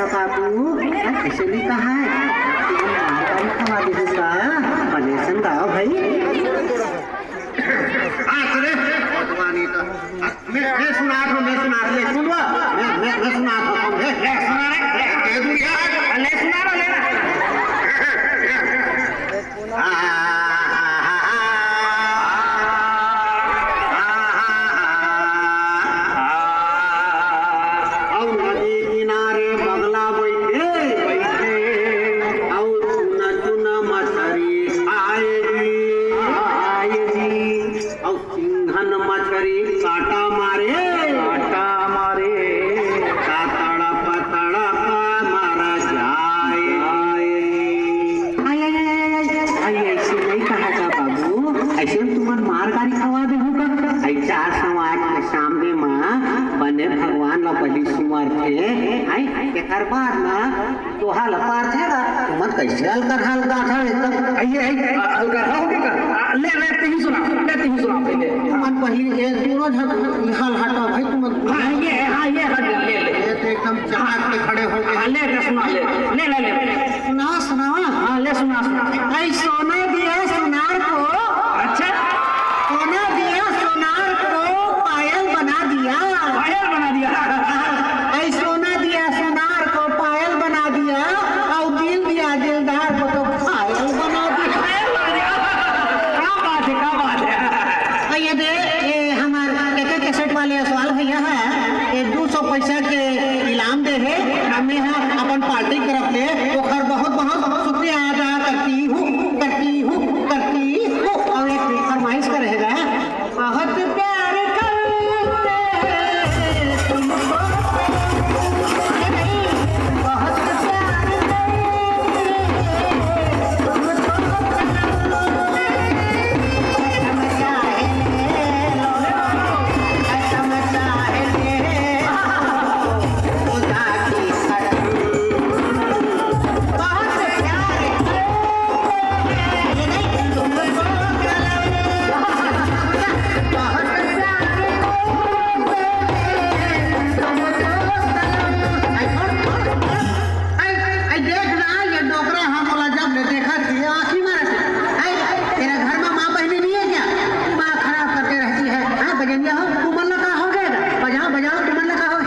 का बाबू ऐसे नहीं कहा है खवा देगा मलेसन गाओ भाई। मैं सुना था ले सुनवा मैं सुना था ले सुना ले बार ना तो हाल पार थे मत कैसे हल्कर हल्का था एकदम आइए हल्का हो लेते ही सुना पहले मन पहले एक दोनों हाल हटा भाई तुम ये हट ले एकदम चढ़ा के खड़े हो गए ले सुना हां ले सुना आई सोना दिया सोनार को। अच्छा सोना दिया सोनार को पायल बना दिया आई सोना दिया सोनार को पायल बना दिया और दिल दिया दिलदार को तो पायल बना दिया। क्या बात है ये दे ये हमारा एक कैसेट वाले सवाल भैया है ये 200 पैसा के इनाम दे है हमें अपन पार्टी तरफ ले तो खैर बहुत बहुत शुक्रिया अदा करती हूँ और एक फरमाइश का रहेगा बहुत प्यार बजाओ तुम मन लगा हो गया बजाओ तुम मन लगा हो